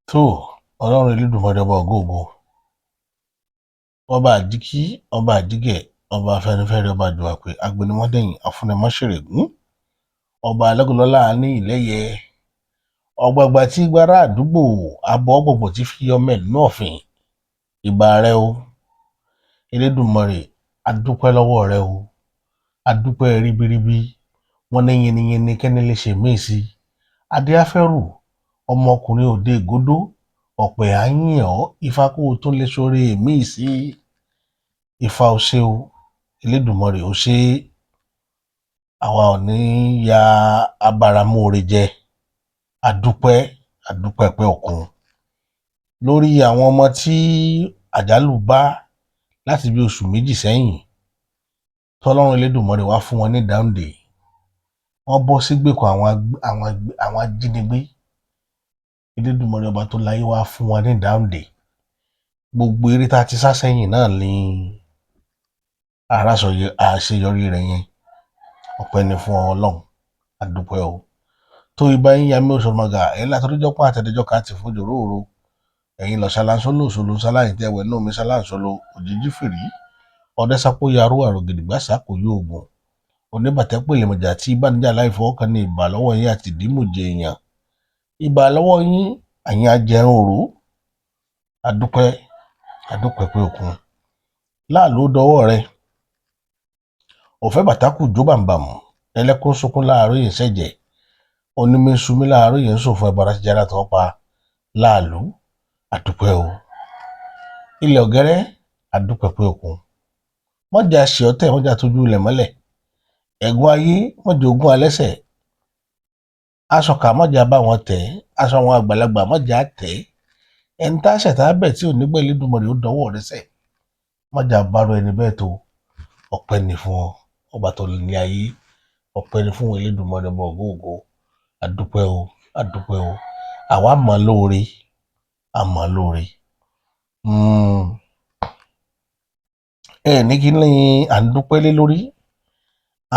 tó ọlọ́run elédùnmọ̀dé ọba ògóògó ọba àdìkí ọba àdìgẹ̀ ọba afẹnifẹre ọba àdùwàpẹ agbẹnimọdẹyìn afúnẹmọṣẹrẹgún ọba alẹgùnlọlá ní ìlẹyẹ ọgbàgbà tí gbára àdúgbò abọ gbogbo tí fi ọmọ ẹ nínú ọ̀fìn ìbà rẹ o elédùnmọ̀rè adúpẹ́ lọ́wọ́ rẹ o adúpẹ́ ríbiríbi wọn ní yiniyini kẹ́ni lè ṣe míì sí adéáfẹ́rù ọmọkùnrin òde ìgódó ọ̀pẹ̀ àyìn ọ́ ifá kó o tún lè ṣoore míì sí ifá o ṣé o elédùnmọ̀rè o ṣé àwa ò ní ya abáramóore jẹ adúpẹ́ pé òkun lórí àwọn ọmọ tí àjálù bá láti bí oṣù méjì sẹ́yìn tọ́lọ́run elédùnmọ̀rè wá fún wọn ní dáúndè wọ́n bọ́ sígbèkùn àwọn ajínigbé elédùnmọ̀rè ọba tó láyé wá fún wọn ní dáúndè gbogbo eré tá a ti sá sẹ́yìn náà ní àṣeyọrí rẹ̀ yẹn ọpẹ́ ni fún Ọlọ́run adúpẹ́ o tó ibà yín yamí òṣòmọgà ẹ̀yìn látọjọ́ pọ́n àtẹ̀dẹ́jọ́ ká ti fojú róòró ẹ̀yin lọ ṣaláńsólò òṣòlò ṣaláyìn tẹ́wẹ̀ náà mi ṣaláńsólò òjijì fìrí ọdẹ́sápó yarú àrògìdìgbàsá kò yí oògùn oníbàtẹ́ pèlè mọ̀jà tí ìbànújà láì fọwọ́kan ní ìbà lọ́wọ́ yín àti ìdímòjì èèyàn ìbà lọ́wọ́ yín àyìn ajẹrun òru adúpẹ́ pé òkun láàlú dọwọ́ rẹ òfẹ́ bàtákù jó bàǹbàmù ẹlẹ́kùn sunkún láàárọ̀ yìí ṣẹ̀jẹ̀ onímẹ̀sùmí láàárọ̀ yìí ń sòfò ẹ̀bọ̀ra ti jára tó pa láàlú adúpẹ́ o ilẹ̀ ọ̀gẹ́rẹ́ adúpẹ́ pé òkun mọ́jà ṣe ọ̀tẹ̀ mọ́jà tójú ilẹ̀ mọ́lẹ̀ ẹ̀gún ayé mọ́jà ogún alẹ́sẹ̀ aṣọkà mọ́jà bá wọn tẹ̀ aṣọ àwọn àgbàlagbà mọ́jà tẹ̀ ẹni tá a ṣẹ̀tà bẹ̀ tí ò ní gbẹ́ Elédùmarè ó dọwọ́ rẹ sẹ̀ mọ́jà bárò ẹni bẹ́ẹ̀ tó ọpẹ́ ni fún ọ ọba tó ní ayé ọpẹ́ ni fún Elédùmarè ọba ògóògó adúpẹ́ o àwa mọ̀ lóore ní kí ni à ń dúpẹ́ lé lórí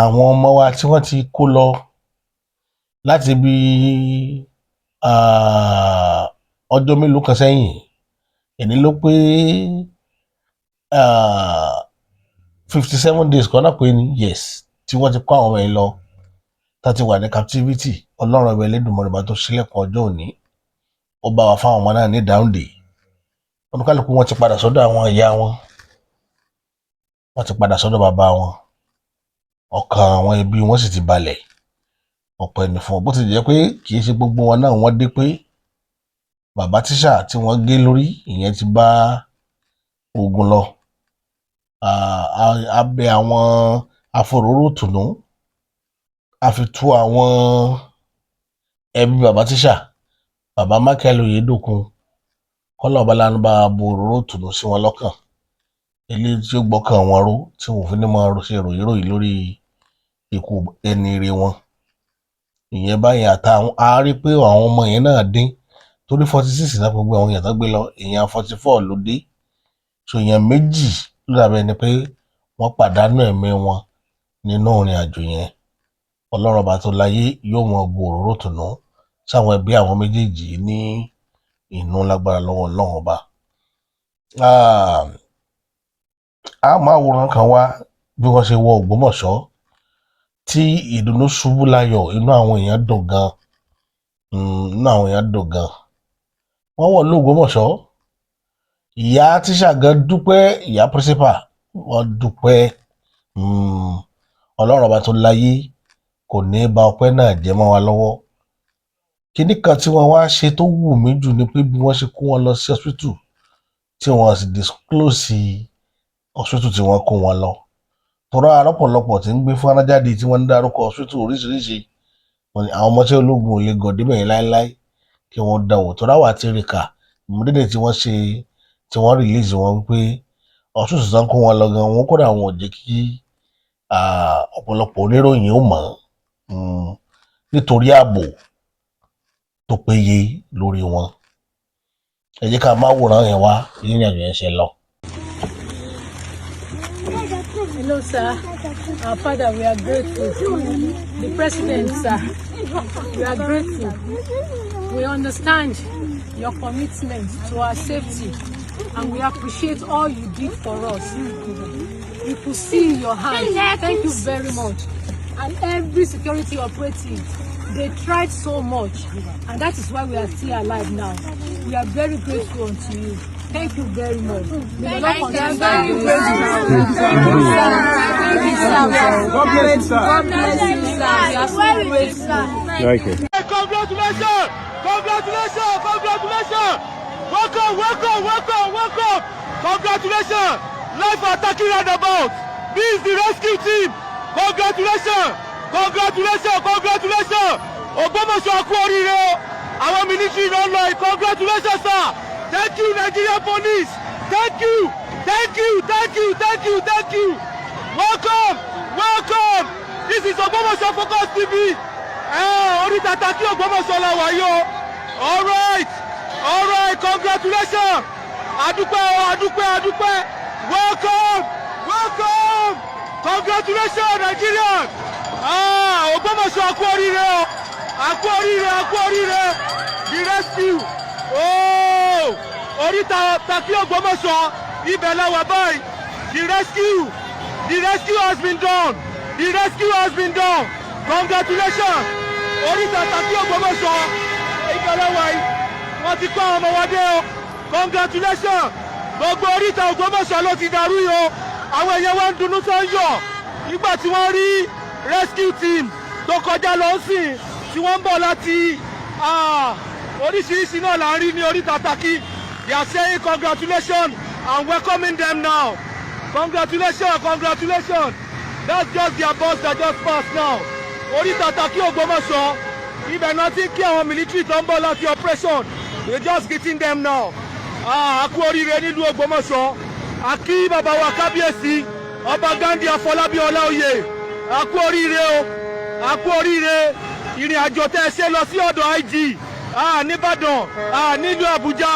àwọn ọmọ wa tí wọ́n ti kó lọ láti bí ọjọ́ mélòó kan sẹ́yìn èní ló pé 57 days kan náà pé ní yes tí wọ́n ti kó àwọn ọmọ yẹn lọ tá ti wà ní captivity ọlọ́run ọba Elédùmarè bá tó ṣílẹ̀kùn ọjọ́ òní ó bá wa fáwọn ọmọ náà ní dáúndè oníkálùkù wọn ti padà sọ́dọ̀ àwọn ìyá wọn wọ́n ti padà sọ́dọ̀ bàbá wọn ọkàn àwọn ẹbí wọn sì ti balẹ̀ ọpẹ́ ni fún ọ bó ti jẹ́ pé kì í ṣe gbogbo wọn náà wọ́n dé pé bàbá tíṣà tí wọ́n gé lórí ìyẹn ti bá ogun lọ abẹ àwọn afòróró tùnú a fi tú àwọn ẹbí bàbá tíṣà bàbá Michael Oyèdòkun kọ́lá ọbalánú bá bo òróró tùnú sí wọn lọ́kàn eléyìí tí ó gbọ́kàn wọn ró tí wọn ò fi ní máa ṣe ròyìnròyìn lórí ikú ẹni ire wọn ìyẹn báyìí àtàwọn a rí pé àwọn ọmọ yẹn náà dín torí 46 náà gbogbo àwọn èèyàn tó gbé lọ èèyàn 44 ló dé so èèyàn méjì ló dàbẹ̀ ni pé wọ́n pàdánù ẹ̀mí wọn nínú ìrìn àjò yẹn ọlọ́run ọba tó láyé yóò mọ bo òróró tùnú sáwọn ẹbí àwọn méjèèjì ní inú lágbára lọ́wọ́ ọlọ́run ọba a máa wòran kan wá bí wọ́n ṣe wọ Ògbómọ̀ṣọ́ tí ìdùnnú ṣubú láyọ̀ inú àwọn èèyàn dùn gan wọ́n wọ̀ l'Ògbómọ̀ṣọ́ ìyá tíṣà gan dúpẹ́ ìyá principal wọ́n dúpẹ́ ọlọ́run ọba tó láyé kò ní bà ọpẹ́ náà jẹ́ mọ́ wa lọ́wọ́ kíní kan tí wọ́n wá ṣe tó wù mí jù ni pé bí wọ́n ṣe kó wọn lọ sí hospital tí wọ́n sì disclose hospital tí wọ́n kó wọn lọ tọ́rọ àrọ́pọ̀lọpọ̀ tí ń gbé fúnra jáde tí wọ́n ń dárúkọ hospital oríṣiríṣi àwọn ọmọ tí ológun ò lè gọ̀ débẹ̀ yẹn láéláé kí wọ́n dánwò tọ́rọ àwà tí rí kà ìmúdédé tí wọ́n release wọn wípé hospital tí wọ́n kó wọn lọ gan wọn kódà wọn ò jẹ́ kí ọ̀pọ̀lọpọ̀ oníròyìn ó mọ̀ nítorí ààbò tó péye lórí wọn ẹ jẹ́ ká máa wòran yẹn wá ìrìn àjò yẹn ṣe lọ. Hello, sir. Our father, we are grateful. The president, sir, we are grateful. We understand your commitment to our safety, and we appreciate all you did for us. We could see your hands. Thank you very much. And every security operative, they tried so much, and that is why we are still alive now. We are very grateful unto you. Thank you very much. May the Lord continue to bless you. Thank you, sir. Thank you, sir. God bless you, sir. God bless you, sir. We are so grateful. Thank you. Congratulations! Congratulations! Congratulations! Welcome, welcome, welcome, welcome! Congratulations! Life attacking roundabout. This is the rescue team. Congratulations! Congratulations! Congratulations! Ògbómọ̀ṣọ́ kú oríire o. Àwọn military ló ń lọ yìí. Congratulations, sir. Thank you, Nigerian police. Thank you. Thank you. Thank you. Thank you. Thank you. Welcome. Welcome. This is Ògbómọ̀ṣọ́ Focus TV. Oríta Taki Ògbómọ̀ṣọ́ la wà yìí o. All right. All right. Congratulations. Adúpẹ́ o. Adúpẹ́. Adúpẹ́. Welcome. Welcome. Congratulations, Nigerian. Ògbómọ̀ṣọ́ kú oríire o. Kú oríire. Kú oríire. The rescue. Oh, Oríta Taki Ògbómọ̀ṣọ́, ibẹ̀ la wà báyìí. The rescue has been done. The rescue has been done. Congratulations. Oríta Taki Ògbómọ̀ṣọ́, ibẹ̀ la wà yìí. Wọ́n ti kọ́ ọmọ wa dé o. Congratulations. Gbogbo Oríta Ògbómọ̀ṣọ́ ló ti dàrú yìí o. Àwọn èèyàn wa ń dunnú tó ń yọ̀. Nígbà tí wọ́n rí rescue team tó kọjá lọ sìn tí wọ́n ń bọ̀ láti oríṣiríṣi náà là ń rí ní Oríta Taki. They are saying congratulations and welcoming them now. Congratulations, congratulations. That's just their boss that just passed now. Oríta Taki Ògbómọ̀ṣọ́, ibẹ̀ náà ti kí àwọn military tó ń bọ̀ láti operation. They just greeting them now. A kú oríire nílùú Ògbómọ̀ṣọ́. A kí bàbá wa kábíyèsí Ọba Ghandi Afọlábí Ọláoyè. A kú oríire o. A kú oríire. Ìrìn àjò tẹ́ ẹ ṣe lọ sí ọ̀dọ̀ IG. Nìbàdàn, nílùú Àbújá.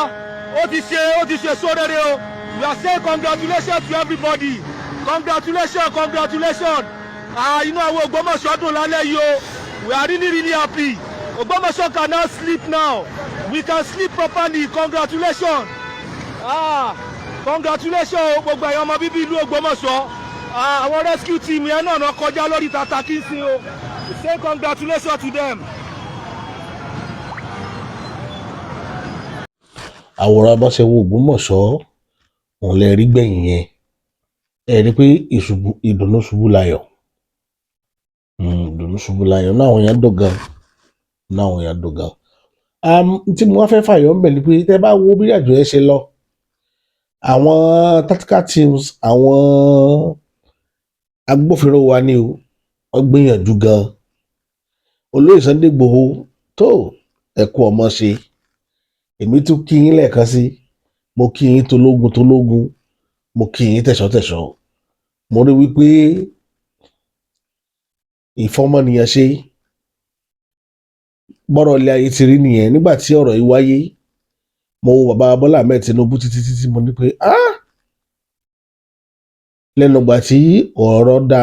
Ó ti ṣe sóréré o. We are saying congratulations to everybody. Congratulations, congratulations. Inú àwọn Ògbómọ̀ṣọ́ dùn lálẹ́ yìí o. We are really, really happy. Ògbómọ̀ṣọ́ can now sleep now. We can sleep properly. Congratulations. Congratulations gbogbo ẹ̀yàn ọmọ bíbí ìlú Ògbómọ̀ṣọ́. Àwọn rescue team yẹn náà kọjá lórí Taki sí o. Say congratulations to them. Àwòrán bá ṣe wo Ògbómọ̀ṣọ́ òun lè rí gbẹ̀yìn yẹn. Ẹ rí pé ìdùnnú ṣubú láyọ̀. Ìdùnnú ṣubú láyọ̀ náà àwọn èèyàn dùn gan. Tí mo wá fẹ́ fàyọ̀ ń bẹ̀ ni pé tẹ́ bá wo bí àjò yẹn ṣe lọ. Àwọn tactical teams, àwọn agbófinró wa ni o, wọ́n gbìyànjú gan. Olóyè Sunday Igboho tó ẹ kú ọmọ ṣe. Èmi tún kí yín lẹ́ẹ̀kan sí. Mo kí yín tológun. Mo kí yín tẹ̀ṣọ́. Mo rí wípé ìfọmọnìyàn ṣe gbọ́rọ̀ ilé ayé ti rí nìyẹn. Nígbà tí ọ̀rọ̀ yìí wáyé, mo wo bàbá Bọ́lá Ahmed Tinubu títí mo ní pé lẹ́nu ìgbà tí ọ̀rọ̀ dá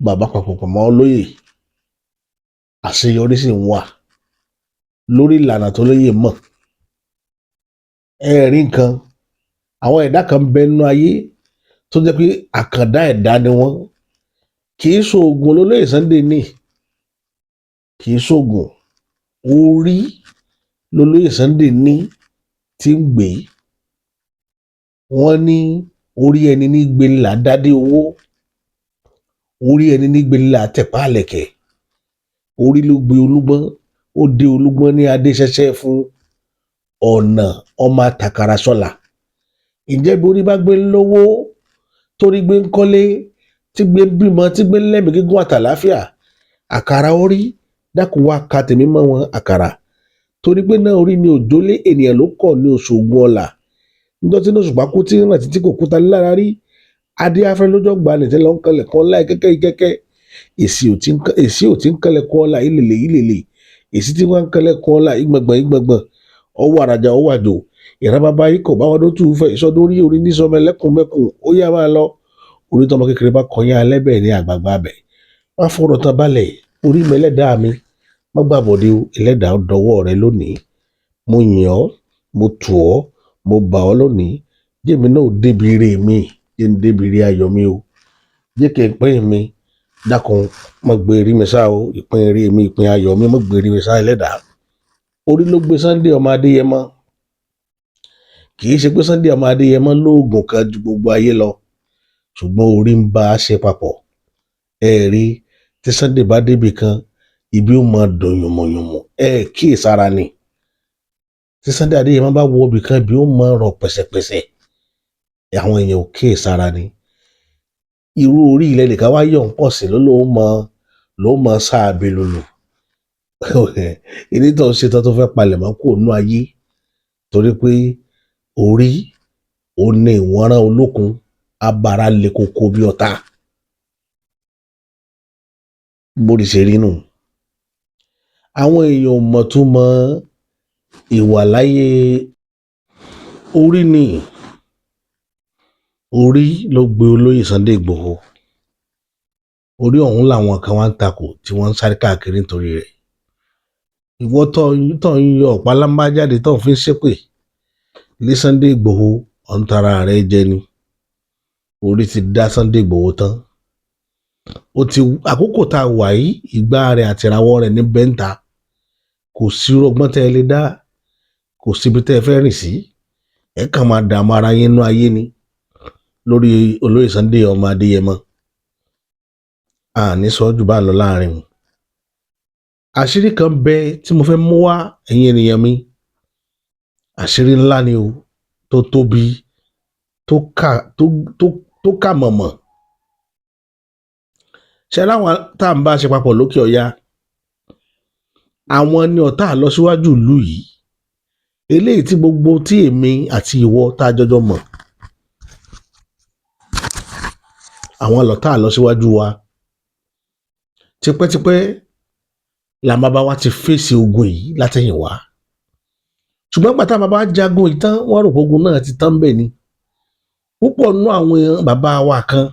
bàbá papọ̀ mọ́ olóyè, àṣeyọrí sì ń wà lórí ìlànà tó lóyè mọ̀. Ẹ rí nǹkan, àwọn ẹ̀dá kan bẹ nínú ayé tó jẹ́ pé àkàndá ẹ̀dá ni wọ́n. Kì í ṣoògùn olóyè Sunday ní, kì í ṣoògùn. Orí lolóyè Sunday ní tí ń gbé. Wọ́n ní orí ẹni ní gbélé àdádé owó, orí ẹni ní gbélé àtẹ̀pá àlẹ̀kẹ̀. Orí ló gbé Olúgbọ́n, ó dé Olúgbọ́n ní adé ṣẹ̀ṣẹ̀ fún ọ̀nà ọmọ àtàkàrà sọ́la. Ǹjẹ́ bí orí bá gbé lówó, torí gbé ń kọ́lé, tí gbé ń bímọ, tí gbé ń lẹ́mìí gígùn àtàláfíà, àkàrà orí dákun wá ka tèmi mọ́ wọn àkàrà. Torí pé náà orí ni òjòlé ènìyàn ló kọ̀ ní oṣoògùn ọ̀la. Níjọ́ tí Òṣùpá kú tí ń rántí tí kò kúta lára rí, adé afẹ́ lójọ́ gba nìtẹ́ lọ ń kalẹ̀ kan láì kẹ́kẹ́. Èsì ò tí ń kalẹ̀ kan ọ̀la ìlèlè. Èsì tí wọ́n ń kalẹ̀ kan ọ̀la ìgbọ̀ngbọ̀n. Ọwọ́ àràjà ọwọ́ àjò. Ìran bàbá yìí kò bá wọn tó fẹ́ ìṣọdún orí ní sọmọ ẹlẹ́kùnmẹ́kùn. Ó yá máa lọ. Orí tọmọ kékeré bá kọyán alẹ́bẹ̀ ní àgbààgbà bẹ̀. Wọ́n fọ̀rọ̀ tán balẹ̀. Orí mi ẹlẹ́dàá mi. Má gbàbọ̀dé o, ẹlẹ́dàá dọwọ́ rẹ lónìí. mo yìn ọ́ mo tù ọ́ mo bà ọ́ lónìí jẹ́mi náà ò débi ire mi jẹ́ ń débi ire ayọ̀ mi o jẹ́ kí n pín mi dákun má gbé rí mi sá o ìpín ire mi ìpín ayọ̀ mi má gbé rí mi sá ẹlẹ́dàá orí ló gbé Sunday ọmọ Adéyẹmọ kì í ṣe pé Sunday ọmọ Adéyẹmọ lóògùn kan ju gbogbo ayé lọ ṣùgbọ́n orí ń bá a ṣe papọ̀ rí tí Sunday bá débì kan ibi ó máa dùn yùmùyùmù kíyèsára ni tí Sunday Adéyẹmọ bá wọ ibì kan ibi ó máa rọ pẹ̀sẹ̀pẹ̀sẹ̀ àwọn èèyàn ò kíyèsára ni irú orí ilẹ̀ nìkan wá yọ̀ ń pọ̀ sí ló mọ sáàbì lòlù ìdí tó ń ṣe tó fẹ́ palẹ̀mọ́ kó nú ayé torí pé orí ó ní ìwọ̀nrán olókun abara lè koko bí ọ̀tá bóri ṣe rí nù àwọn èèyàn mọ̀ tó mọ ìwà láyé orí ni orí ló gbé olóyè Sunday Igboho orí ọ̀hún làwọn kan wá ń takò tí wọ́n ń sáré káàkiri nítorí rẹ̀ ìwọ tó ń yọ ọ̀pá lámbá jáde tó ń fi ṣépè lé Sunday Igboho ọ̀ntara rẹ̀ jẹ ni orí ti dá Sunday Igboho tán àkókò tá a wà yìí ìgbà rẹ̀ àti ìràwọ̀ rẹ̀ ní bẹ́ńtà kò sí ọgbọ́n tẹ́ ẹ lè dá kò síbi tẹ́ ẹ fẹ́ rìn sí ẹ kàn máa dààmú ara yín nú ayé ni lórí olóyè Sunday ọmọ Adéyẹmọ àní sọ jù bá lọ láàrin wọn àṣírí kan bẹ tí mo fẹ́ mú wá ẹ̀yin ènìyàn mi àṣírí ńlá ni o tó tóbi tó kà mọ̀mọ̀ ṣe láwọn tá à ń bá ṣe papọ̀ lókè ọ̀yá àwọn ni ọ̀tá àlọsíwájú ìlú yìí eléyìí tí gbogbo tí èmi àti ìwọ tá a jọjọ mọ̀ àwọn lọ̀tá àlọsíwájú wa tipẹ́tipẹ́ la bàbá wa ti fèsì ogun yìí látẹ̀yìn wá ṣùgbọ́n pàtàkì bàbá jagun ìtàn wọ́n rò ogun náà ti tán bẹ́ẹ̀ ni púpọ̀ nú àwọn bàbá wa kan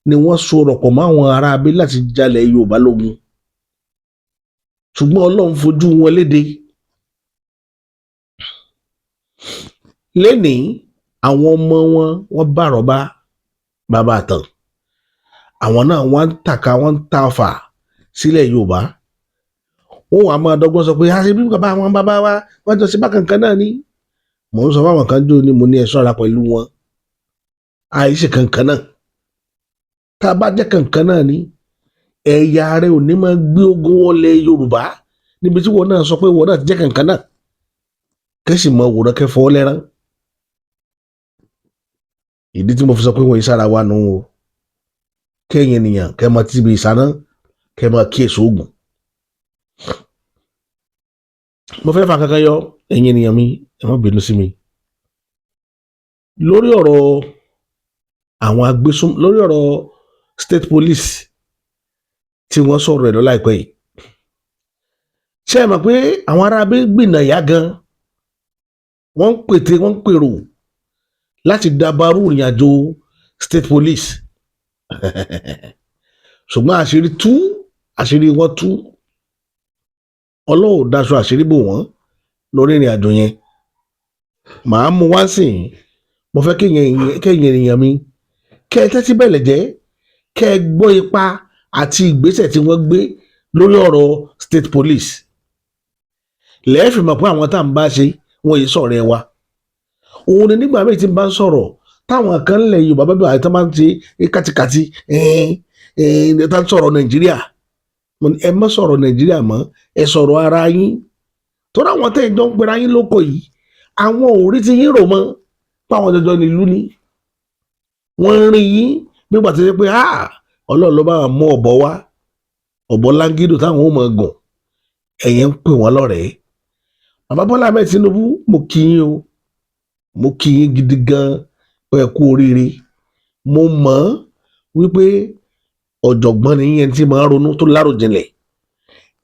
ni wọ́n sọ̀rọ̀ pọ̀ mọ́ àwọn ará abẹ́ láti jalẹ̀ Yorùbá lógun ṣùgbọ́n Ọlọ́run fojú wọn léde lénìí àwọn ọmọ wọn bá rọ̀bá bàbá àtàn àwọn náà wọ́n ń tàka wọ́n ń ta ọfà sílẹ̀ Yorùbá wọn wà máa dọ́gbọ́n sọ pé a ṣe bí bàbá àwọn bàbá wa wọ́n jọ sí bákan kan náà ni mò ń sọ fáwọn kan jó ni mo ní ẹ ṣọ́ra pẹ̀lú wọn àìṣe kankan náà tá a bá jẹ́ kankan náà ni ẹ̀yà rẹ ò ní máa gbé ogun wọlé Yorùbá níbi tí wọn náà sọ pé wọn náà ti jẹ́ kankan náà kẹ́sì mọ òwúrọ̀ kẹfọ́ lẹ́rán ìdí tí mo fi sọ pé wọ́n yìí sára wa nù o kẹ́yìn ènìyàn kẹ́ máa ti ibi ìsáná kẹ́ máa kíyèsí oògùn mo fẹ́ fa kankan yọ ẹ̀yin ènìyàn mi ẹ má bínú sí mi lórí ọ̀rọ̀ àwọn lórí ọ̀rọ̀ state police tí wọ́n sọ̀rọ̀ ẹ̀ lọ láìpẹ́ yìí ṣé ẹ mọ̀ pé àwọn ará abẹ́ gbìnà ìyá gan wọ́n ń pète wọ́n ń pèrò láti dabarú ìrìn àjò state police ṣùgbọ́n àṣírí wọn tú Ọlọ́run daṣọ àṣírí bò wọ́n lórí ìrìn àjò yẹn màá mú wá sìn mo fẹ́ kẹ́yìn ènìyàn mi kẹ́ ẹ tẹ́tí bẹ̀lẹ̀ jẹ́ kẹ́ ẹ gbọ́ ipa àti ìgbésẹ̀ tí wọ́n gbé lórí ọ̀rọ̀ state police lẹ́ẹ̀fì mọ̀ pé àwọn tá à ń bá ṣe wọ́n yìí sọ̀rọ̀ ẹ wa òun ni nígbà míì tí ń bá ń sọ̀rọ̀ táwọn kan ń lẹ̀ Yorùbá bẹ́ẹ̀ àti máa ń ṣe kátikàti tá ń sọ̀rọ̀ Nàìjíríà ẹ má sọ̀rọ̀ Nàìjíríà mọ́ ẹ sọ̀rọ̀ ara yín tó ráwọn tẹ́ ìjọ ń pera yín lóko yìí àwọn òrí ti yín rò mọ́ páwọn jọjọ nílùú ni wọ́n ń rí yín nígbà tó ṣe pé Ọlọ́run ló bá wọn mú ọ̀bọ wá ọ̀bọ lángídò táwọn ò mọ̀ gùn ẹ̀yìn ń pè wọ́n lọ́rẹ̀ẹ́ bàbá Bọ́lá Ahmed Tinubu mo kí yín o mo kí yín gidi gan ẹ kú oríire mo mọ̀ wípé ọ̀jọ̀gbọ́n ni yín tí máa ń ronú tó láròjinlẹ̀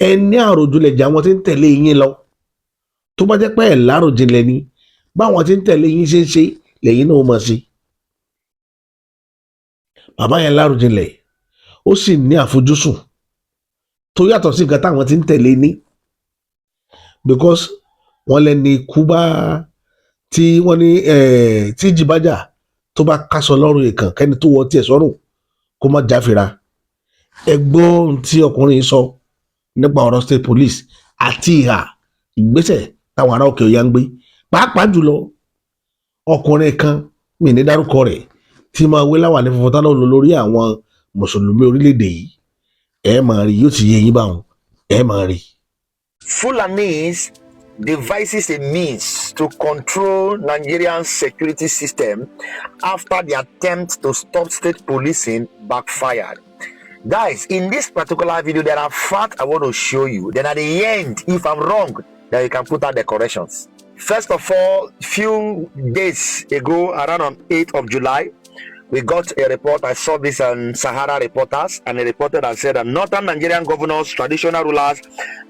ẹ ní àròjinlẹ̀ jẹ́ àwọn tí ń tẹ̀lé yín lọ tó bá jẹ́ pé ẹ̀ láròjinlẹ̀ ni báwọn tí ń tẹ̀lé yín ṣe ń ṣe lẹ́yìn náà mọ̀ sí bàbá yẹn láròjinlẹ̀ ó sì ní àfojúsùn tó yàtọ̀ sí nǹkan táwọn tí ń tẹ̀lé ní because wọ́n lẹ́ni ikú bá tí wọ́n ní tí jìbájà tó bá kásọ lọ́rùn èèkàn kẹ́ni tó wọ tiẹ̀ sọ́rùn kó má jáfira. Ẹ gbọ́ ohun tí ọkùnrin sọ nípa ọ̀rọ̀ state police àti ìhà ìgbésẹ̀ táwọn ará òkè ọ̀yà ń gbé, pàápàá jùlọ ọkùnrin kan mi ní dárúkọ rẹ̀ tí máa wé láwà ní funfun tánà lórí àwọn mùsùlùmí orílẹ̀-èdè yìí. Ẹ máa rí, yóò ti yé yín báwọn, ẹ máa rí. Fulanis devises a means to control Nigerian security system after the attempt to stop state policing backfired. Guys, in this particular video, there are facts I want to show you. Then at the end, if I'm wrong, then you can put out the corrections. First of all, few days ago, around on 8th of July, we got a report. I saw this on Sahara Reporters, and a reporter that said that Northern Nigerian governors, traditional rulers,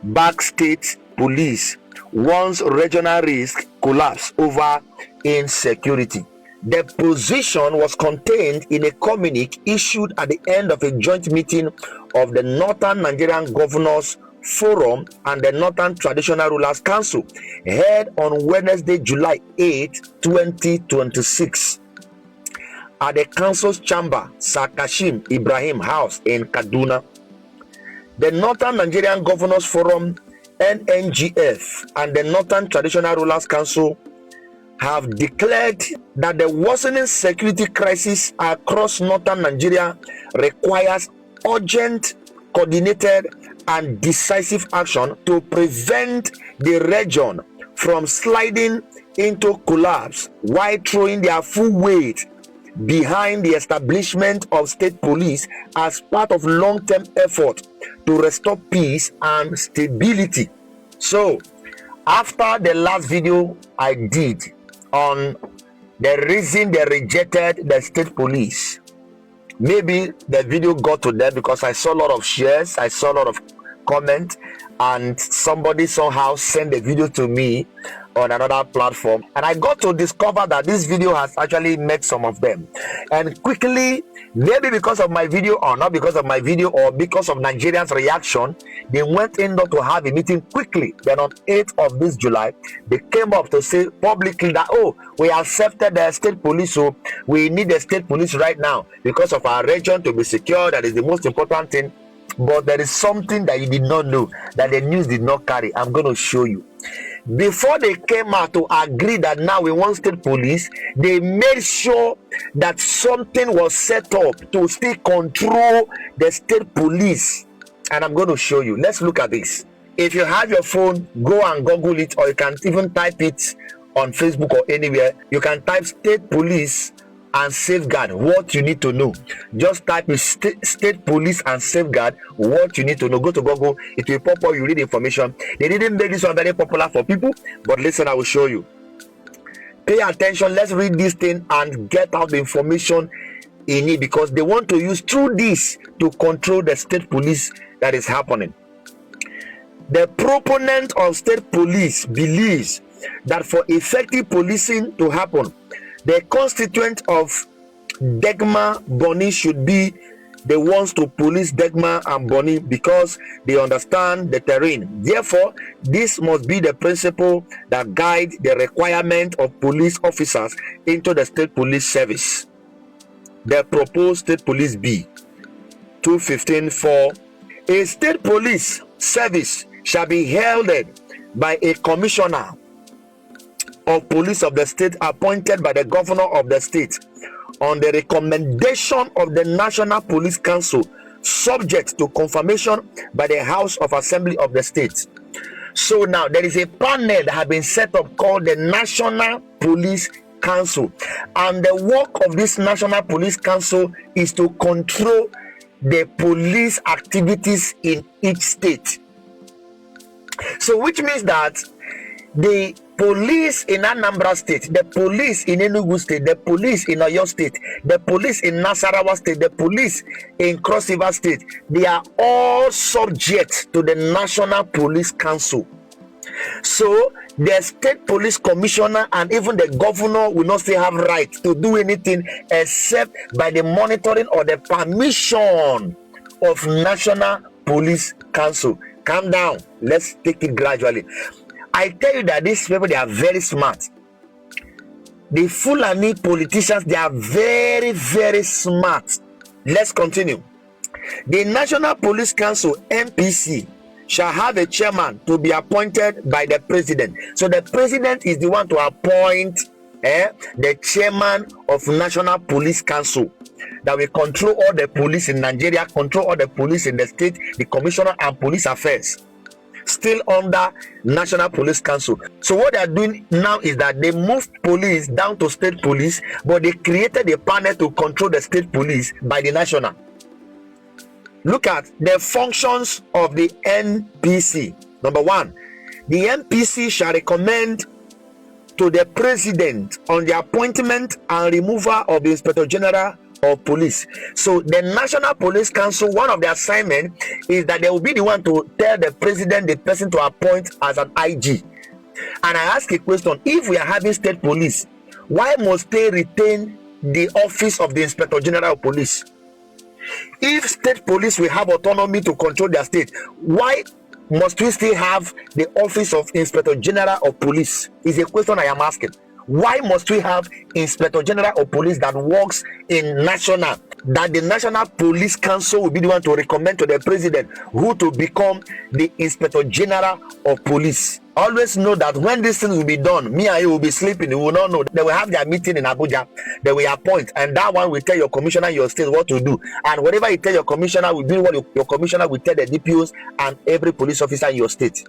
back state police once regional risk collapse over insecurity. The position was contained in a communique issued at the end of a joint meeting of the Northern Nigerian Governors Forum and the Northern Traditional Rulers Council, held on Wednesday, July 8, 2026, at the council's chamber, Sir Kashim Ibrahim House in Kaduna. The Northern Nigerian Governors Forum, NNGF, and the Northern Traditional Rulers Council have declared that the worsening security crisis across northern Nigeria requires urgent, coordinated, and decisive action to prevent the region from sliding into collapse while throwing their full weight behind the establishment of state police as part of long-term effort to restore peace and stability. So, after the last video I did on the reason they rejected the state police, maybe the video got to them because I saw a lot of shares, I saw a lot of comments, and somebody somehow sent the video to me on another platform, and I got to discover that this video has actually met some of them. And quickly, maybe because of my video or not because of my video or because of Nigerians' reaction, they went in to have a meeting quickly. Then on 8th of this July, they came up to say publicly that, oh, we accepted the state police, so we need the state police right now because of our region to be secure. That is the most important thing. But there is something that you did not know, that the news did not carry. I'm going to show you. Before they came out to agree that now we want state police, they made sure that something was set up to still control the state police. And I'm going to show you. Let's look at this. If you have your phone, go and Google it, or you can even type it on Facebook or anywhere. You can type state police and safeguard, what you need to know. Just type state police and safeguard, what you need to know. Go to Google, it will pop up, you read information. They didn't make this one very popular for people, but listen, I will show you. Pay attention, let's read this thing and get out the information in it, because they want to use through this to control the state police that is happening. The proponent of state police believes that for effective policing to happen, the constituent of Degma Boni should be the ones to police Degma and Boni because they understand the terrain. Therefore, this must be the principle that guides the requirement of police officers into the state police service. The proposed state police B 215.4, a state police service shall be held by a commissioner of police of the state appointed by the governor of the state on the recommendation of the National Police Council, subject to confirmation by the House of Assembly of the state. So now there is a panel that has been set up called the National Police Council, and the work of this National Police Council is to control the police activities in each state. So which means that the police in Anambra State, the police in Enugu State, the police in Oyo State, the police in Nasarawa State, the police in Cross River State, they are all subject to the National Police Council. So the state police commissioner and even the governor will not still have right to do anything except by the monitoring or the permission of National Police Council. Calm down. Let's take it gradually. I tell you that these people, they are very smart. The Fulani politicians, they are very, very smart. Let's continue. The National Police Council, NPC, shall have a chairman to be appointed by the president. So the president is the one to appoint the chairman of National Police Council, that will control all the police in Nigeria, control all the police in the state, the commissioner and police affairs, still under National Police Council. So what they are doing now is that they moved police down to state police, but they created a panel to control the state police by the national. Look at the functions of the NPC. Number one, the NPC shall recommend to the president on the appointment and removal of the Inspector General of Police. So the National Police Council, one of the assignments is that they will be the one to tell the president the person to appoint as an IG. And I ask a question: if we are having state police, why must they retain the office of the Inspector General of Police? If state police will have autonomy to control their state, why must we still have the office of Inspector General of Police? Is a question I am asking. Why must we have Inspector General of Police that works in national, that the National Police Council will be the one to recommend to the president who to become the Inspector General of Police? Always know that when this thing will be done, me and you will be sleeping. You will not know. They will have their meeting in Abuja. They will appoint, and that one will tell your commissioner in your state what to do. And whatever you tell your commissioner will be what your commissioner will tell the DPOs and every police officer in your state.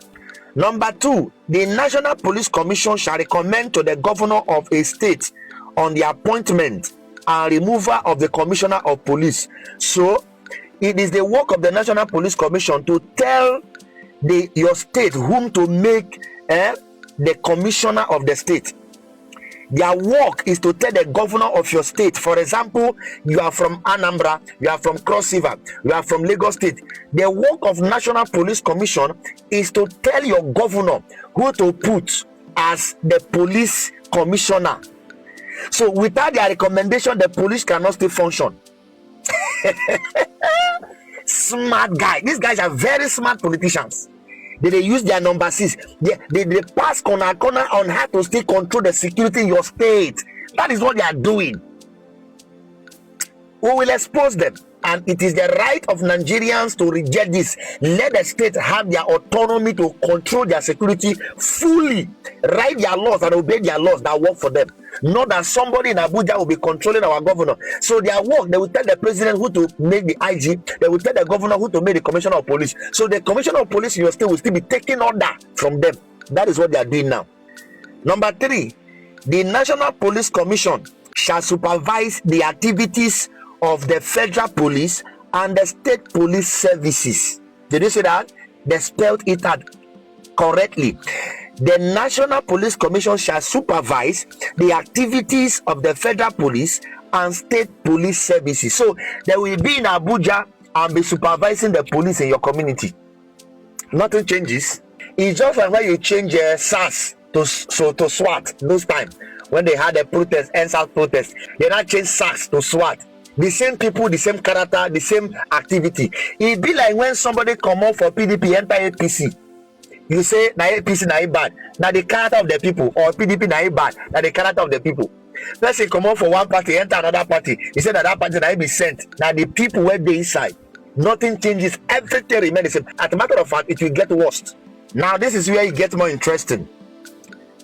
Number two, the National Police Commission shall recommend to the governor of a state on the appointment and removal of the commissioner of police. So it is the work of the National Police Commission to tell your state whom to make the commissioner of the state. Their work is to tell the governor of your state. For example, you are from Anambra, you are from Cross River, you are from Lagos State. The work of National Police Commission is to tell your governor who to put as the police commissioner. So without their recommendation, the police cannot still function. Smart guy. These guys are very smart politicians. They use their number 6. They pass corner on how to still control the security in your state. That is what they are doing. We will expose them. And it is the right of Nigerians to reject this. Let the state have their autonomy to control their security fully. Write their laws and obey their laws that work for them. Not that somebody in Abuja will be controlling our governor. So their work, they will tell the president who to make the IG. They will tell the governor who to make the commissioner of police. So the commissioner of police in your state will still be taking order from them. That is what they are doing now. Number 3, the National Police Commission shall supervise the activities of the federal police and the state police services. Did you see that? They spelled it out correctly. The National Police Commission shall supervise the activities of the federal police and state police services. So they will be in Abuja and be supervising the police in your community. Nothing changes. It's just like when you change SARS to SWAT those time when they had a protest, NSAS protest. They now change SARS to SWAT. The same people, the same character, the same activity. It be like when somebody come out for PDP, enter APC. You say, na APC na bad. Now the character of the people, or PDP na bad. Now the character of the people. Let's say come out for one party, enter another party. He said that party na be sent. Now the people were there inside. Nothing changes. Everything remains the same. As a matter of fact, it will get worse. Now this is where it gets more interesting.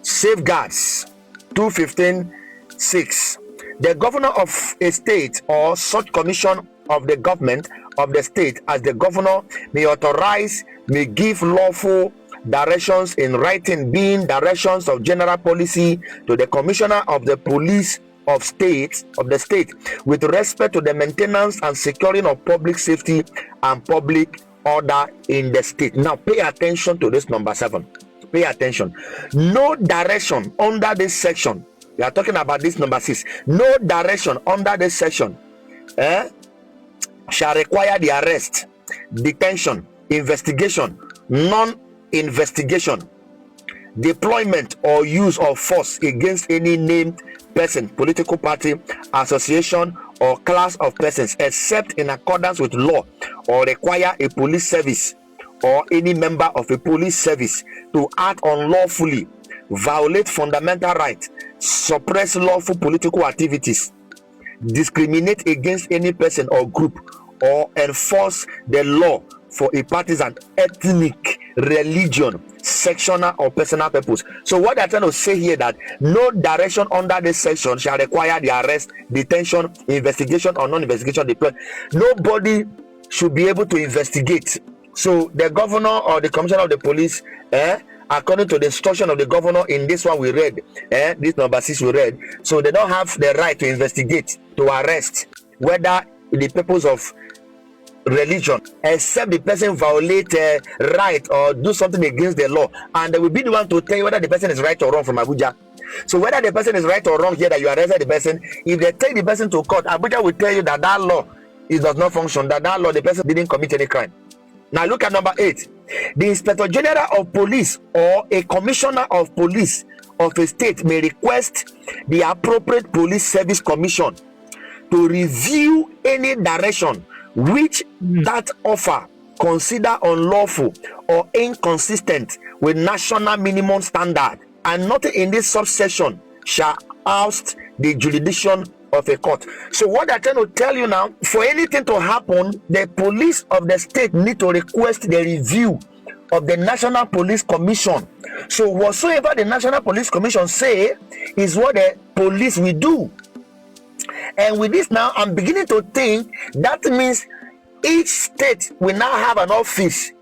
Safeguards 215:6. The governor of a state or such commission of the government of the state as the governor may authorize, may give lawful directions in writing, being directions of general policy to the commissioner of the police of the state with respect to the maintenance and securing of public safety and public order in the state. Now pay attention to this number 7. Pay attention. No direction under this section. We are talking about this number 6. No direction under this section shall require the arrest, detention, investigation, non-investigation, deployment or use of force against any named person, political party, association, or class of persons, except in accordance with law, or require a police service or any member of a police service to act unlawfully, violate fundamental rights, suppress lawful political activities, discriminate against any person or group, or enforce the law for a partisan, ethnic, religion, sectional, or personal purpose. So what they're trying to say here, that no direction under this section shall require the arrest, detention, investigation, or non-investigation deployment. Nobody should be able to investigate. So the governor or the commissioner of the police, according to the instruction of the governor in this one we read, this number 6 we read, so they don't have the right to investigate, to arrest, whether the purpose of religion, except the person violate right or do something against the law, and they will be the one to tell you whether the person is right or wrong from Abuja. So whether the person is right or wrong here, that you arrested the person, if they take the person to court, Abuja will tell you that that law it does not function, that law the person didn't commit any crime. Now look at number 8. The Inspector General of Police or a Commissioner of Police of a state may request the appropriate police service commission to review any direction which that offer consider unlawful or inconsistent with national minimum standard, and nothing in this subsection shall oust the jurisdiction of a court. So what they're trying to tell you now, for anything to happen, the police of the state need to request the review of the National Police Commission. So whatsoever the National Police Commission say is what the police will do. And with this now, I'm beginning to think that means each state will now have an office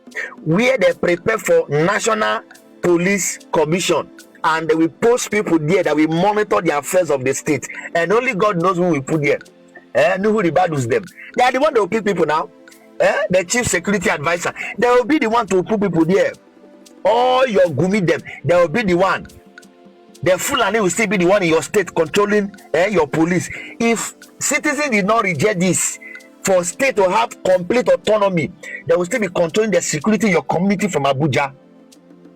where they prepare for National Police Commission, and they will post people there that will monitor the affairs of the state. And only God knows who we put there. Know who rebattles them. They are the one that will pick people now. The chief security advisor, they will be the one to put people there. All your gumi them, they will be the one. The Fulani will still be the one in your state controlling your police. If citizens did not reject this, for state to have complete autonomy, they will still be controlling the security in your community from Abuja.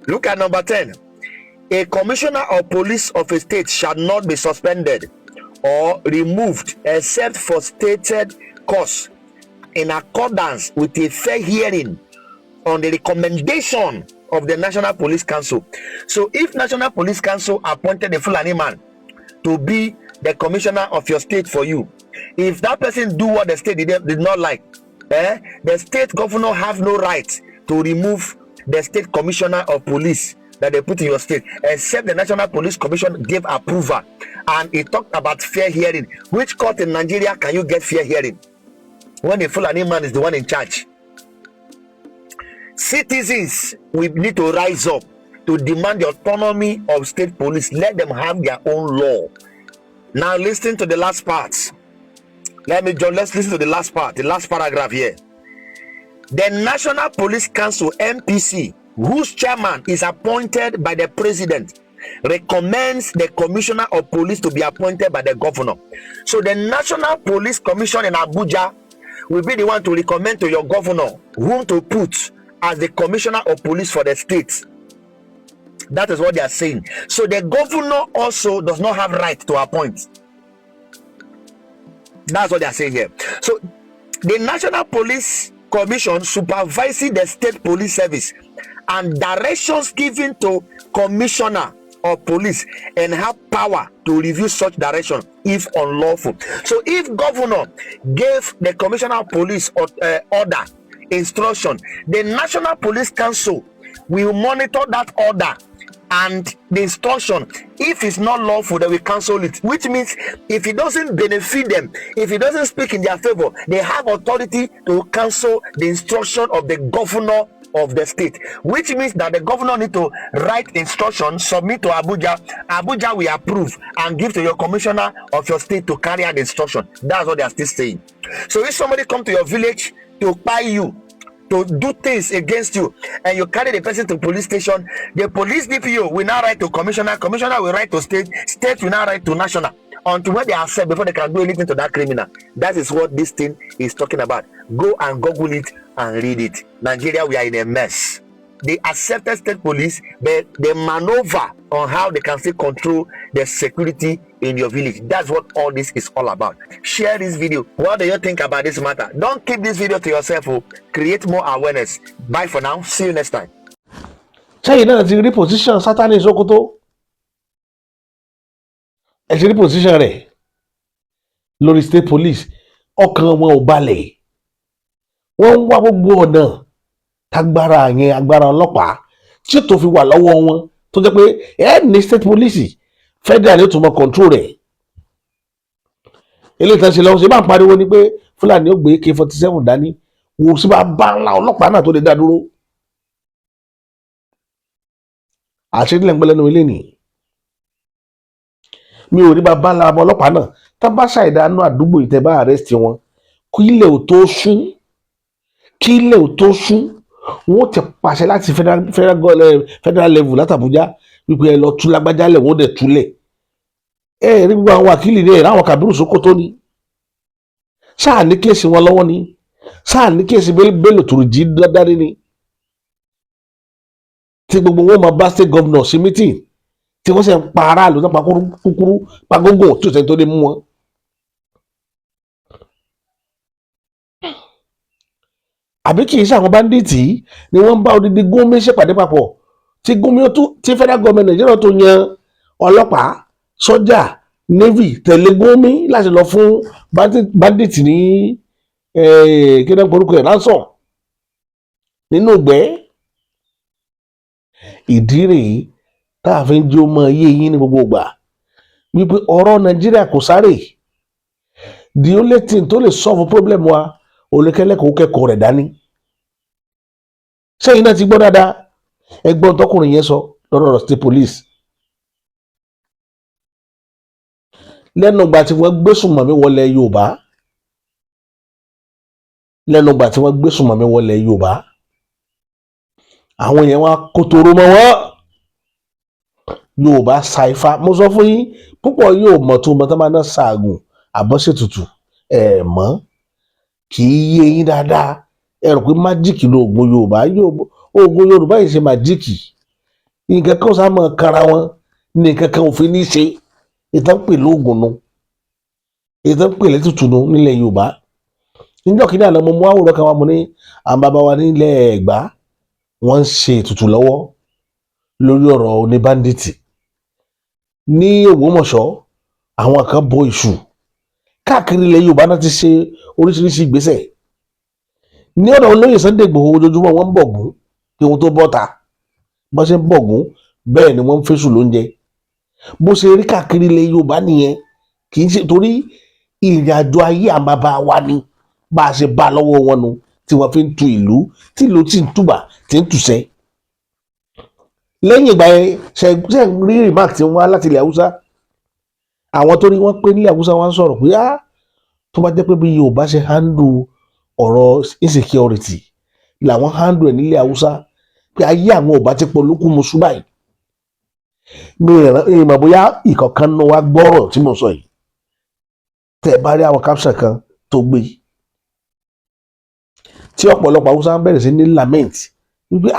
Look at number 10. A commissioner of police of a state shall not be suspended or removed except for stated cause, in accordance with a fair hearing on the recommendation of the National Police Council. So if National Police Council appointed a Fulani man to be the commissioner of your state for you, if that person do what the state did not like, the state governor have no right to remove the state commissioner of police that they put in your state, except the National Police Commission gave approval. And it talked about fair hearing. Which court in Nigeria can you get fair hearing when the Fulani man is the one in charge? Citizens will need to rise up to demand the autonomy of state police. Let them have their own law. Now listen to the last part. Let's listen to the last part, the last paragraph here. The National Police Council, NPC, whose chairman is appointed by the president, recommends the commissioner of police to be appointed by the governor. So the National Police Commission in Abuja will be the one to recommend to your governor whom to put as the commissioner of police for the state. That is what they are saying. So the governor also does not have right to appoint. That's what they are saying here. So the National Police Commission supervising the state police service, and directions given to commissioner of police, and have power to review such direction if unlawful. So if governor gave the commissioner of police order, instruction, the National Police Council will monitor that order and the instruction. If it's not lawful, they will cancel it, which means if it doesn't benefit them, if it doesn't speak in their favor, they have authority to cancel the instruction of the governor of the state, which means that the governor need to write instruction, submit to Abuja. Abuja will approve and give to your commissioner of your state to carry out the instruction. That's what they are still saying. So if somebody come to your village to buy you, to do things against you, and you carry the person to police station, the police DPO will now write to commissioner will write to state will now write to national, until when they are set before they can do anything to that criminal. That is what this thing is talking about. Go and Google it and read it. Nigeria, we are in a mess. they accepted state police, but they maneuver on how they can still control the security in your village. That's what all this is all about. Share this video. What do you think about this matter? Don't keep this video to yourself. Create more awareness. Bye for now. See you next time. China ti rí position Sátánì Sókótó. Ẹ ti rí position rẹ̀ lórí state police. Ọkàn wọn ò balẹ̀. Wọ́n ń wá gbogbo ọ̀nà tágbára yẹn, agbára ọlọ́pàá tí tó fi wà lọ́wọ́ wọn tó jẹ́ pé ní state police federal yóò tún mọ control rẹ̀. Eléyìí tán ṣe lọ́wọ́ ṣe máa ń pariwo ni pé Fúlàní ó gbé AK-47 dání, wò sí bá ńlá ọlọ́pàá náà tó lè dá dúró. Àṣírí lẹ́gbẹ́ lẹ́nu ilé nìyí. Mi ò rí bá ńlá ọmọ ọlọ́pàá náà tá bá ṣàìdánú àdúgbò ìtẹ́bá arrest wọn kí ilẹ̀ ò tó ṣú wọ́n ti pàṣẹ láti federal level láti Àbújá wípé ẹ lọ tú lágbájá lẹ̀ wọ́n dẹ̀ túlẹ̀. Rí gbogbo àwọn wákìlì rẹ̀ ráwọn Kàbírù Sókótó ni. Sáà ní kéèsì wọn lọ́wọ́ ni. Sáà ní kéèsì Bello Turji dáadáa ni. Tí gbogbo wọn máa bá state governor sí meeting tí wọ́n sì ń pa aráàlú náà pa kúkúrú pa gógó tí ò sẹ́ni tó lè mú wọn. Àbí kì í ṣe àwọn báńdíìtì ni wọ́n ń bá odidi gómìnà ṣèpàdé papọ̀ tí federal government Nàìjíríà tó yan ọlọ́pàá sọ́jà navy tẹ̀lé gómìnà láti lọ fún báńdíìtì ní kíni orúkọ ẹ̀ ransom nínú ìgbẹ́. Ìdí rèé tá a fi ń jí ó mọ iye yín ní gbogbo ìgbà wípé ọ̀rọ̀ Nàìjíríà kò sáré. The only thing tó lè solve problem wa olùkẹ́lẹ́kọ̀ọ́ kẹ́kọ̀ọ́ rẹ̀ dání. Sẹ́yìn náà ti gbọ́ dáadáa ẹgbọ́n tọkùnrin yẹn sọ lọ́rọ̀ state police. Lẹ́nu ìgbà tí wọ́n gbé sùnmọ̀mí wọlé Yorùbá àwọn yẹn wá kòtòrò mọ́ wọ́n. Yorùbá sa ifá. Mo sọ fún yín púpọ̀ yóò mọ̀ tó mọ̀ tó máa ná ṣaàgùn àbọ̀ṣètùtù mọ́ kì í yé yín dáadáa. Ẹ rò pé májíìkì ló oògùn Yorùbá. Oògùn Yorùbá yìí ṣe májíìkì. Nǹkan kan sá mọ́ kára wọn ní nǹkan kan òfin ní ṣe. Ìtàn pè lóògùn nu, ìtàn pè létùtù nu nílẹ̀ Yorùbá. Níjọ́ kìíní àná mo mú àwòrán kan wá mo ní àwọn bàbá wa nílẹ̀ Ẹ̀gbá wọ́n ń ṣe ètùtù lọ́wọ́ lórí ọ̀rọ̀ oníbándíìtì. Ní Ògbómọ̀ṣọ́ àwọn kan bọ ìṣù. Káàkiri ilẹ̀ Yorùbá náà ti ṣe oríṣiríṣi ìgbésẹ̀. Ní ọ̀dọ̀ olóyè Sunday Igboho ojoojúmọ́ wọ́n ń bọ̀gún kí ohun tó bọ́ta. Bó ṣe ń bọ̀gún bẹ́ẹ̀ ni wọ́n ń fẹ́sù lóúnjẹ. Bó ṣe rí káàkiri ilẹ̀ Yorùbá nìyẹn. Kì í ṣe torí ìrìn àjò ayé àwọn bàbá wa ni bá a ṣe bá lọ́wọ́ wọn nu tí wọ́n fi ń tu ìlú tí ìlú tí ń túbà tí ń tùṣẹ́. Lẹ́yìn ìgbà yẹn ṣe ń rí remark tí wọ́n wá láti ilẹ̀ Haúsá. Àwọn tó rí wọ́n pé nílẹ̀ Haúsá wọn sọ̀rọ̀ pé tó bá jẹ́ pé bí Yorùbá ṣe handle ọ̀rọ̀ insecurity làwọn handle ẹ̀ nílẹ̀ Haúsá pé ayé àwọn ò bá ti pọ̀ lókùn mọ́ṣú báyìí. Mi ìmọ̀ bóyá ìkọ̀kan náà wá gbọ́rọ̀ tí mo sọ yìí. Tẹ́ bá rí àwọn caption kan tó gbé tí ọ̀pọ̀lọpọ̀ Haúsá ń bẹ̀rẹ̀ sí ní lament wípé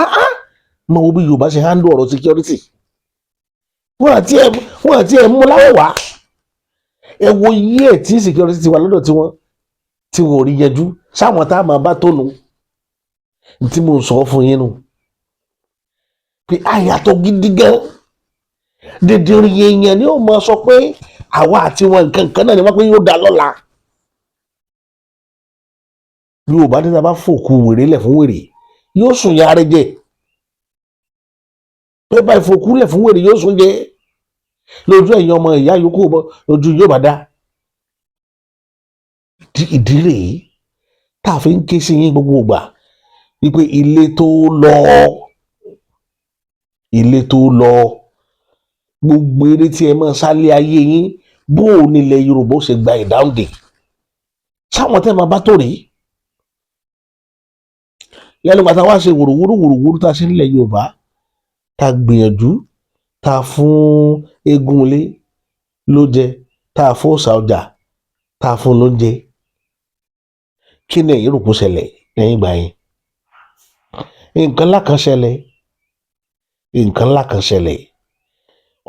mọ wo bí Yorùbá ṣe handle ọ̀rọ̀ security. Wọ́n àti ẹ̀ mú láwọ̀ wá. Ẹ wo iye ẹ̀ tí security ti wà lọ́dọ̀ tí wọ́n rí yẹjú sáwọn tá a máa bá tónu tí mo sọ fún yín nù. Pé àyàtọ̀ gidi gan dídìrín èèyàn ni ó máa sọ pé àwa àti wọn nǹkan kan náà ni wọ́n pé yóò dá lọ́la. Yorùbá ní ta bá fòkú wèrè lẹ̀ fún wèrè yóò sùn ya rẹ jẹ. Pé báyìí fòkú lẹ̀ fún wèrè yóò sùn jẹ. Lójú ẹ̀yin ọmọ ìyá yòókù lójú yóò bá dá. Ìdí rèé tá a fi ń ké sí yín gbogbo ìgbà wípé ilé tó lọ gbogbo eré tí ẹ máa sálé ayé yín bó o nílẹ̀ Yorùbá ó ṣe gba ìdáhùndè sáwọn tẹ́ máa bá tó rèé. Lẹ́nu gbàtà wá ṣe wòròwòrò tá a ṣe nílẹ̀ Yorùbá tá a gbìyànjú tá a fún eégún ilé lóúnjẹ tá a fún òòṣà ọjà tá a fún lóúnjẹ. Kí ni èyí rò kó ṣẹlẹ̀ lẹ́yìn ìgbà yẹn? nǹkan ńlá kan ṣẹlẹ̀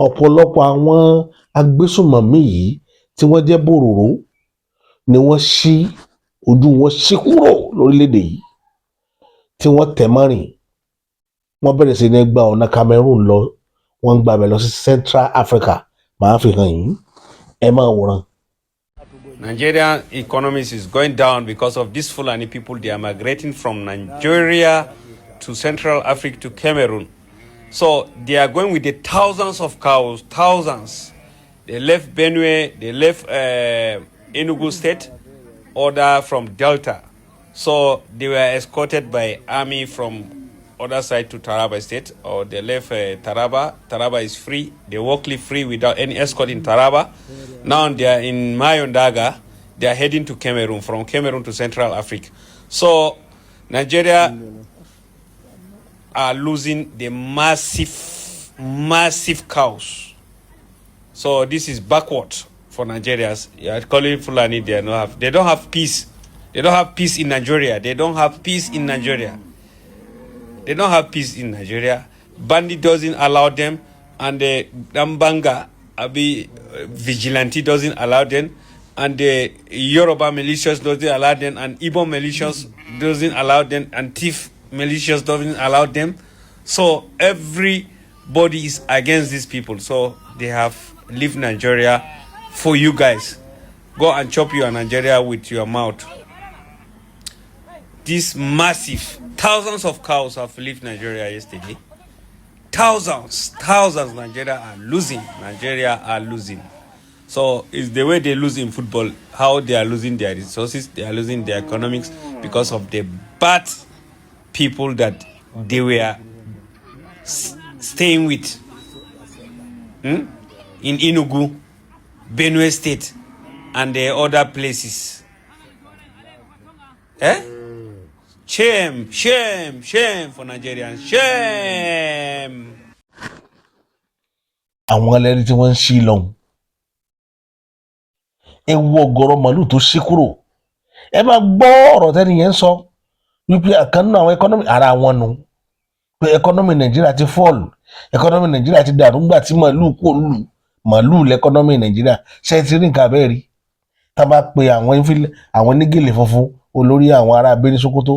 ọ̀pọ̀lọpọ̀ àwọn agbésùnmọ̀mí yìí tí wọ́n jẹ́ bòròró ni wọ́n ṣí ojú wọn ṣí kúrò lórílẹ̀‐èdè yìí tí wọ́n tẹ̀ mọ́rìn wọ́n bẹ̀rẹ̀ sí ní gba ọ̀nà Cameroon lọ wọ́n ń gbàbẹ̀ lọ sí Central Africa máa fi hàn yín ẹ máa wòran. Nigerian economy is going down because of these Fulani people. They are migrating from Nigeria to Central Africa to Cameroon. So they are going with the thousands of cows, thousands. They left Benue, they left Enugu State, order from Delta. So they were escorted by army from other side to Taraba State, or they left Taraba. Taraba is free. They walk free without any escort in Taraba. Now they are in Mayondaga. They are heading to Cameroon, from Cameroon to Central Africa. So Nigeria are losing the massive cows. So this is backward for Nigerians. You are calling Fulani, they don't have peace. They don't have peace in Nigeria. They don't have peace in Nigeria. They don't have peace in Nigeria. Bandit doesn't allow them, and the Dambanga vigilante doesn't allow them, and the Yoruba militias doesn't allow them, and Igbo militias doesn't allow them, and thief militias doesn't allow them. So everybody is against these people. So they have leave Nigeria for you guys. Go and chop your Nigeria with your mouth. This massive, thousands of cows have left Nigeria yesterday. Thousands, Nigeria are losing. So it's the way they lose in football, how they are losing their resources, they are losing their economics because of the bad people that they were staying with in Enugu, Benue State, and the other places. Shame for Nigerians. Shame. Àwọn ẹlẹ́rìí tí wọ́n ń ṣí lọ́hùn ewu ọ̀gọ̀rọ̀ màálù tó ṣí kúrò ẹ máa gbọ́ ọ̀rọ̀ tẹ́ni yẹn ń sọ wípé àkànnú àwọn ẹkọ́nọ́mì ara wọn nù pé ẹkọ́nọ́mì Nàìjíríà ti fọ́ọ̀lù ẹkọ́nọ́mì Nàìjíríà ti dàrú ńgbà tí màálù kò lù màálù lẹ́kọ́nọ́mì Nàìjíríà ṣe ti rí nǹkan abẹ́ rí tá a bá pe àwọn nígèlè funfun olórí àwọn ará abẹ́rẹ́ Sókótó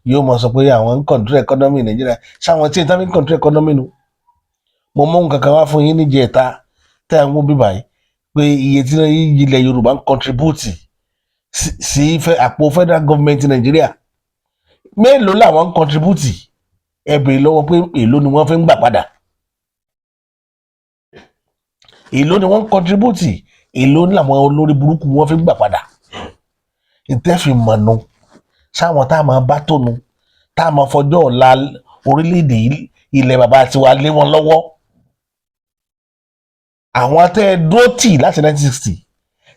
yóò mọ̀ sọ pé àwọn ń kọ̀ǹtúrò ẹkọ́nọ́mì Nàìjíríà ṣáwọn tí ìtàn fi ń kọ̀ǹtúrò ẹkọ́nọ́mì nù. Mo mọ nǹkan kan wá fún yín níjẹta tẹ́ ẹ̀ ń wó bíbá yìí pé iye tí ilẹ̀ Yorùbá ń contribute sí àpò federal government Nàìjíríà mélòó làwọn ń contribute ẹ bèrè lọ́wọ́ pé èló ni wọ́n fi ń gbà padà èló ni wọ́n ń contribute èló làwọn olórí burúkú wọ́n fi ń gbà padà ìtẹ́fì mọ̀nù sáwọn tá a máa bá tónu tá a máa fọjọ́ ọ̀la orílẹ̀-èdè ilẹ̀ bàbá tiwa lé wọn lọ́wọ́ àwọn tẹ́ ẹ dúró tì láti 1960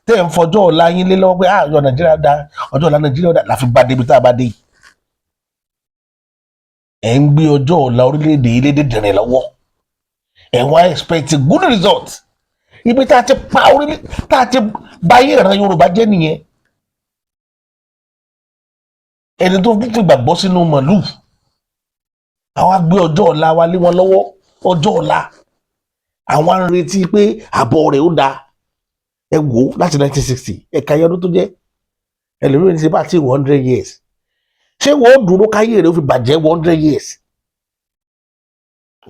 tẹ́ ẹ ń fọjọ́ ọ̀la yín lé lọ́wọ́ pé ọjọ́ Nàìjíríà dá ọjọ́ ọ̀la Nàìjíríà dá láfi bá débi tá a bá dé ẹ̀ ń gbé ọjọ́ ọ̀la orílẹ̀-èdè ilé dídìrín lọ́wọ́ ẹ̀ wá expect good result ibi tá a ti pa tá a ti báyé ìran Yorùbá jẹ́ nìyẹn ẹni tó fi gbàgbọ́ sínú màálù àwọn gbé ọjọ́ ọ̀la wa lé wọn lọ́wọ́ ọjọ́ ọ̀la àwọn ń retí pé àbọ̀ rẹ̀ ó dáa ẹ wò ó láti 1960 ẹ̀ka ẹyọ ọdún tó jẹ́ ẹlòmíràn ṣe bá ti 100 years ṣé wọ́n dúró káyé rẹ̀ ó fi bàjẹ́ 100 years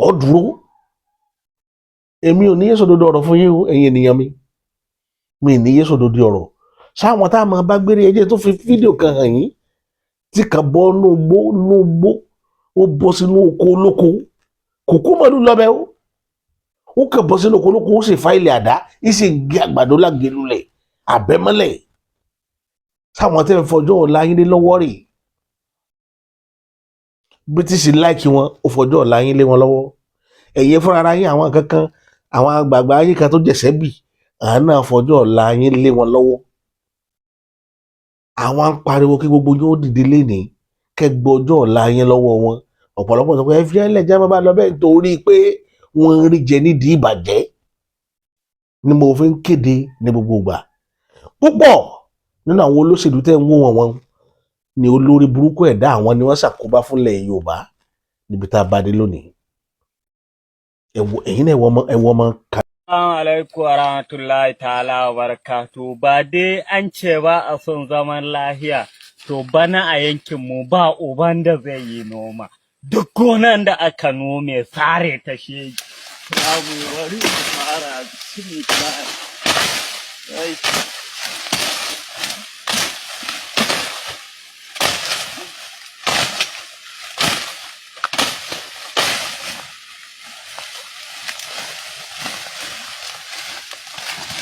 ó dúró èmi ò ní yé sòdodo ọ̀rọ̀ fún yín o ẹ̀yin ènìyàn mi ní yé sòdodo ọ̀rọ̀ sáwọn tá a máa bá gbére ẹjẹ́ tó fi fídíò kan hàn yín tí kan bọ́ nú gbó ó bọ́ sínú oko olóko kòkó mọ́lú lọ́bẹ̀ ó kàn bọ́ sínú oko olóko ó sì fa ilẹ̀ àdá ó sì gé àgbàdo lágẹ̀lulẹ̀ àbẹ́mọ́lẹ̀ sáwọn tẹ́ ń fọjọ́ ọ̀la yín lé lọ́wọ́ rè British láìkí wọn ó fọjọ́ ọ̀la yín lé wọn lọ́wọ́ ẹ̀yẹ fúnra ara yín àwọn kankan àwọn àgbààgbà ayé kan tó jẹ̀sẹ́ bì àwọn náà fọjọ́ ọ̀la yín lé wọn lọ́wọ́ àwọn ń pariwo kí gbogbo yóò dìde lénìí kẹgbẹ ọjọ́ ọ̀la yẹn lọ́wọ́ wọn ọ̀pọ̀lọpọ̀ sọ pé ẹ fi ẹlẹ́jà bàbá lọ bẹ́ẹ̀ nítorí pé wọ́n ń rí jẹ nídìí ìbàjẹ́ ni mo fi ń kéde ní gbogbo ìgbà púpọ̀ nínú àwọn olóṣèlú tẹ́ ń wó wọn ni olórí burúkú ẹ̀dá àwọn ni wọ́n ṣàkóbá fúnlẹ̀ Yorùbá níbi tá a bá dé lónìí ẹ̀yin náà ẹ wọ ọmọ ká. Assalamu alaikum warahmatullahi ta'ala wa barakatuh. Ba dai an ce ba a son zaman lahiya, to bana a yankin mu ba uban da zai yi noma. Duk gonan da aka nome sare ta shege. Babu wari mu fara bismillah.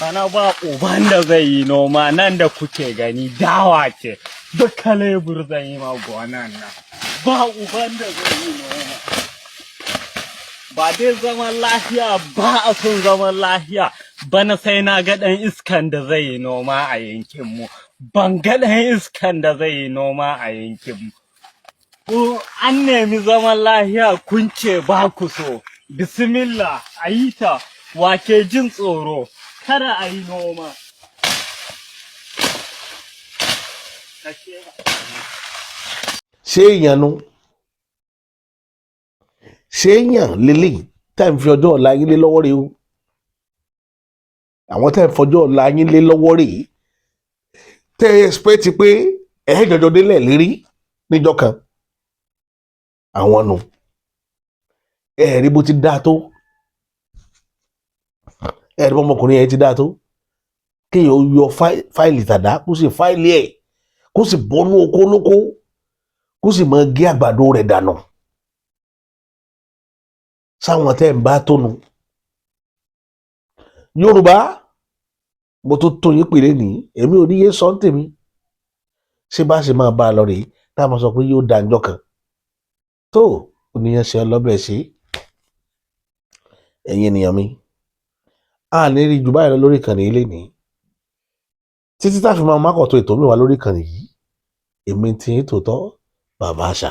Bana ba uban da zai yi noma nan da kuke gani dawa ce duka lebur zan yi ma gonan nan ba uban da zai yi noma ba dai zaman lafiya ba a son zaman lafiya bana sai na ga ɗan iskan da zai yi noma a yankinmu ban ga ɗan iskan da zai yi noma a yankinmu an nemi zaman lafiya kun ce ba ku so bismillah a yi ta wake jin tsoro kada a yi noma. Ṣé èèyàn lélẹ́yìn tá à ń fi ọjọ́ ọ̀la yín lé lọ́wọ́ rèé o àwọn tá à ń fọjọ́ ọ̀la yín lé lọ́wọ́ rèé tẹ́ ẹ expect pé jọjọ délẹ̀ lérí níjọ́ kan àwọn nù rí bó ti dáa tó rí bó ọmọkùnrin yẹn ti dáa tó kéèyàn yọ fáìlì tàdá kó sì fáìlì ẹ̀ kó sì bọ́nú oko olóko kó sì máa gé àgbàdo rẹ̀ dànù sáwọn tẹ́ ń bá tónu Yorùbá mo tó yín pèrè ní èmi ò ní yé sọ ń tèmi ṣé bá ṣe máa bá a lọ rèé tá a máa sọ pé yóò da ńjọ́ kan tó oníyàn ṣe ọlọ́bẹ̀ ṣe ẹ̀yin ènìyàn mi a ní rí jù báyìí lọ lórí ìkànnì ilé ní títí tá a fi máa mákọ̀tọ̀ ètò mi wá lórí ìkànnì yìí èmi ti ń tòótọ́ bàbá àṣà.